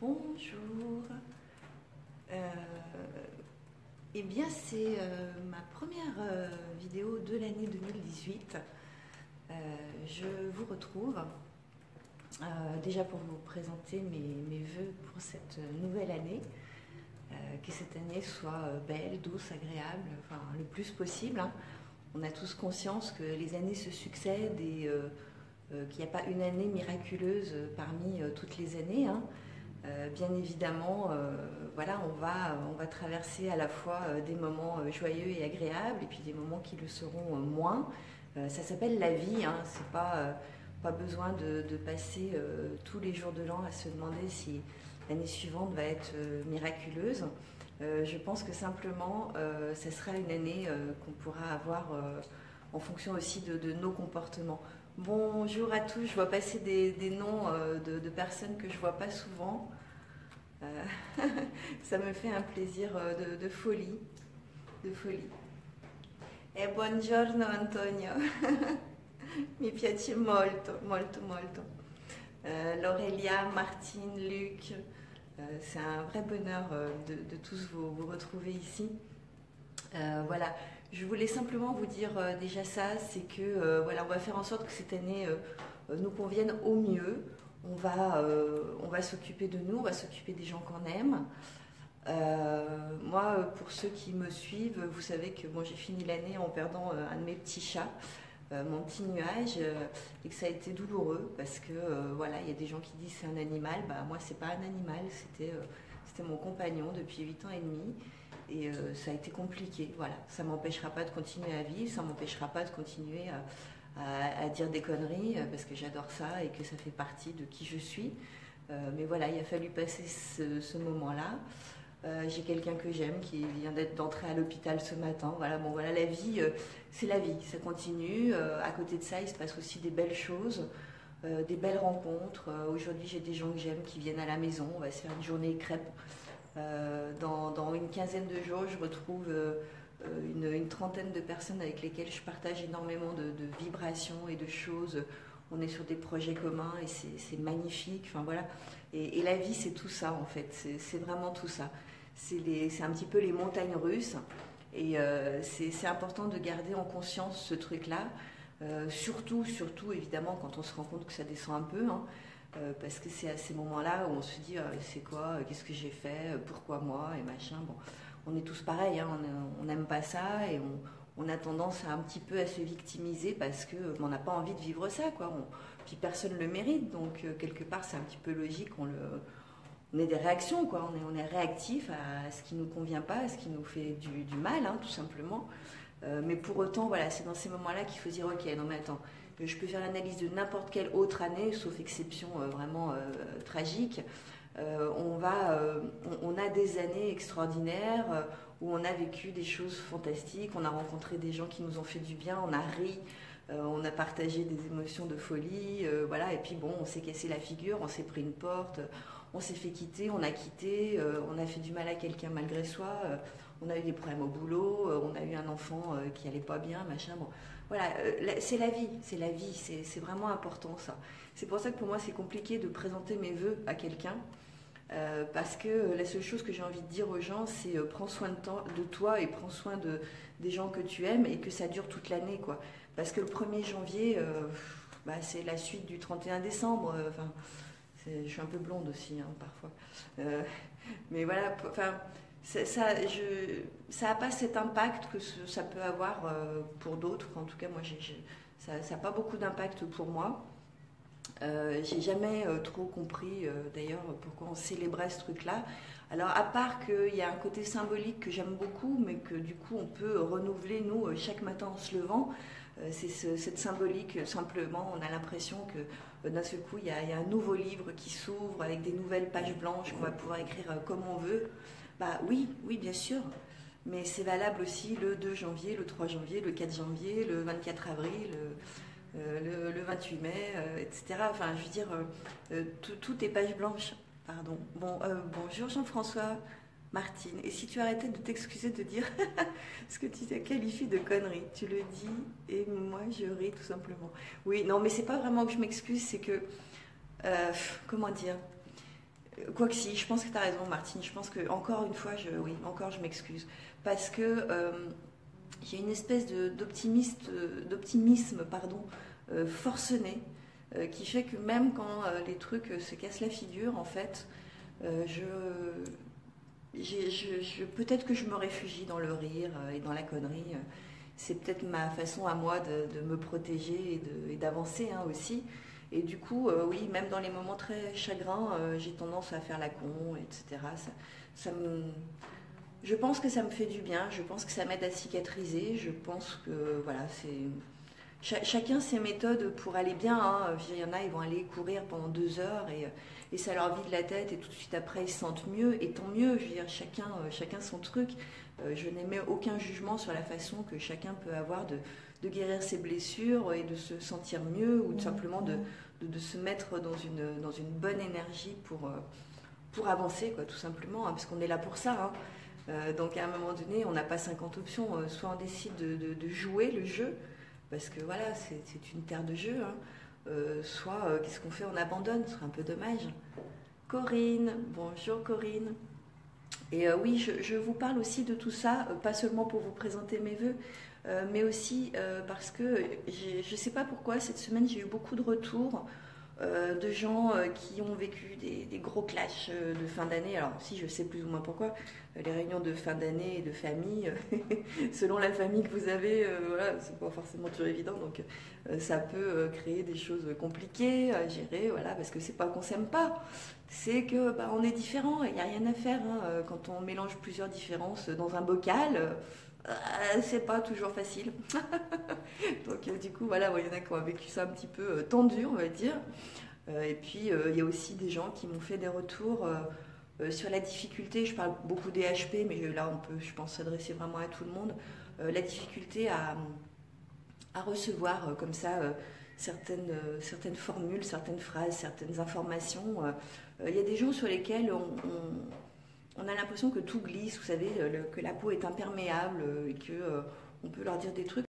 Bonjour. Euh, eh bien, c'est ma première vidéo de l'année 2018. Je vous retrouve déjà pour vous présenter mes vœux pour cette nouvelle année. Que cette année soit belle, douce, agréable, enfin le plus possible, hein. On a tous conscience que les années se succèdent et qu'il n'y a pas une année miraculeuse parmi toutes les années, hein. Bien évidemment, voilà, on va traverser à la fois des moments joyeux et agréables, et puis des moments qui le seront moins. Ça s'appelle la vie, hein. C'est pas besoin de passer tous les jours de l'an à se demander si l'année suivante va être miraculeuse. Je pense que simplement, ça sera une année qu'on pourra avoir en fonction aussi de nos comportements. Bonjour à tous, je vois passer des noms de personnes que je vois pas souvent. Euh, Ça me fait un plaisir de folie, de folie. E buongiorno Antonio, mi piace molto, molto, molto. Laurelia, Martine, Luc, c'est un vrai bonheur de tous vous retrouver ici. Voilà, je voulais simplement vous dire déjà ça, c'est que voilà, on va faire en sorte que cette année nous convienne au mieux. On va s'occuper de nous, on va s'occuper des gens qu'on aime. Moi, pour ceux qui me suivent, vous savez que bon, j'ai fini l'année en perdant un de mes petits chats, mon petit nuage, et que ça a été douloureux parce que voilà, il y a des gens qui disent c'est un animal. Bah moi, c'est pas un animal, c'était mon compagnon depuis 8 ans et demi. Et ça a été compliqué, voilà. Ça m'empêchera pas de continuer à vivre, ça m'empêchera pas de continuer à dire des conneries parce que j'adore ça et que ça fait partie de qui je suis. Mais voilà, il a fallu passer ce moment-là. J'ai quelqu'un que j'aime qui vient d'entrer à l'hôpital ce matin. Voilà, bon voilà, la vie, c'est la vie, ça continue. À côté de ça, il se passe aussi des belles choses, des belles rencontres. Aujourd'hui, j'ai des gens que j'aime qui viennent à la maison. On va se faire une journée crêpes. Dans une quinzaine de jours, je retrouve une trentaine de personnes avec lesquelles je partage énormément de vibrations et de choses. On est sur des projets communs et c'est magnifique. Enfin voilà. Et la vie, c'est tout ça en fait. C'est vraiment tout ça. C'est un petit peu les montagnes russes. Et c'est important de garder en conscience ce truc-là. Surtout, évidemment, quand on se rend compte que ça descend un peu, hein. Parce que c'est à ces moments-là où on se dit c'est quoi, qu'est-ce que j'ai fait, pourquoi moi et machin. Bon, on est tous pareils, hein, on n'aime pas ça et on a tendance à un petit peu à se victimiser parce que on n'a pas envie de vivre ça, quoi. Puis personne ne le mérite, donc quelque part c'est un petit peu logique. On est des réactions, quoi. On est réactif à ce qui nous convient pas, à ce qui nous fait du mal, hein, tout simplement. Mais pour autant, voilà, c'est dans ces moments-là qu'il faut dire ok, non mais attends. Je peux faire l'analyse de n'importe quelle autre année, sauf exception vraiment tragique. On a des années extraordinaires où on a vécu des choses fantastiques, on a rencontré des gens qui nous ont fait du bien, on a ri, on a partagé des émotions de folie, voilà. Et puis bon, on s'est cassé la figure, on s'est pris une porte, on s'est fait quitter, on a quitté, on a fait du mal à quelqu'un malgré soi, on a eu des problèmes au boulot, on a eu un enfant qui allait pas bien, machin. Bon, voilà, c'est la vie, c'est vraiment important ça. C'est pour ça que pour moi c'est compliqué de présenter mes vœux à quelqu'un. Parce que la seule chose que j'ai envie de dire aux gens, c'est prends soin de toi et prends soin des gens que tu aimes et que ça dure toute l'année, quoi. Parce que le 1er janvier, bah, c'est la suite du 31 décembre. Enfin, je suis un peu blonde aussi, hein, parfois. Mais voilà, enfin, ça n'a pas cet impact que ça peut avoir pour d'autres. En tout cas, moi, ça n'a pas beaucoup d'impact pour moi. J'ai jamais trop compris d'ailleurs pourquoi on célébrait ce truc-là. Alors à part qu'il y a un côté symbolique que j'aime beaucoup, mais que du coup on peut renouveler nous chaque matin en se levant. C'est cette symbolique, simplement on a l'impression que d'un seul coup il y a un nouveau livre qui s'ouvre avec des nouvelles pages blanches qu'on va pouvoir écrire comme on veut. Bah oui, oui bien sûr. Mais c'est valable aussi le 2 janvier, le 3 janvier, le 4 janvier, le 24 avril, le 28 mai, etc. Enfin, je veux dire, tout est page blanche. Pardon. Bonjour Jean-François, Martine. Et si tu arrêtais de t'excuser de dire ce que tu qualifies de conneries, tu le dis et moi je ris tout simplement. Oui, non, mais c'est pas vraiment que je m'excuse, c'est que, comment dire, Quoique si, je pense que tu as raison, Martine. Je pense que, encore une fois, oui, encore je m'excuse. Parce que j'ai une espèce d'optimisme pardon, forcené qui fait que même quand les trucs se cassent la figure, en fait, euh, je, peut-être que je me réfugie dans le rire et dans la connerie. C'est peut-être ma façon à moi de me protéger et d'avancer hein, aussi. Et du coup, oui, même dans les moments très chagrins, j'ai tendance à faire la con, etc. Ça me, je pense que ça me fait du bien, je pense que ça m'aide à cicatriser, je pense que voilà, chacun ses méthodes pour aller bien. Hein. Il y en a, ils vont aller courir pendant 2 heures et ça leur vide la tête et tout de suite après ils se sentent mieux et tant mieux. Je veux dire, chacun son truc. Je n'émets aucun jugement sur la façon que chacun peut avoir de guérir ses blessures et de se sentir mieux ou tout simplement de se mettre dans une bonne énergie pour avancer, quoi, tout simplement, hein, parce qu'on est là pour ça. Hein. Donc à un moment donné, on n'a pas 50 options. Soit on décide de jouer le jeu, parce que voilà, c'est une terre de jeu. Hein. Soit qu'est-ce qu'on fait? On abandonne, ce serait un peu dommage. Corinne, bonjour Corinne. Et oui, je vous parle aussi de tout ça, pas seulement pour vous présenter mes vœux, mais aussi parce que je ne sais pas pourquoi, cette semaine j'ai eu beaucoup de retours de gens qui ont vécu des gros clashs de fin d'année. Alors si, je sais plus ou moins pourquoi, les réunions de fin d'année et de famille, selon la famille que vous avez, voilà, c'est pas forcément toujours évident, donc ça peut créer des choses compliquées à gérer, voilà, parce que c'est pas qu'on s'aime pas, c'est que bah, on est différents, il n'y a rien à faire. Hein, quand on mélange plusieurs différences dans un bocal, c'est pas toujours facile. Donc du coup, voilà, il y en a qui ont vécu ça un petit peu tendu, on va dire. Et puis, il y a aussi des gens qui m'ont fait des retours sur la difficulté. Je parle beaucoup des HP, mais là, on peut, je pense, s'adresser vraiment à tout le monde. La difficulté à recevoir comme ça certaines formules, certaines phrases, certaines informations. Il y a des gens sur lesquels on a l'impression que tout glisse, vous savez, que la peau est imperméable et que on peut leur dire des trucs.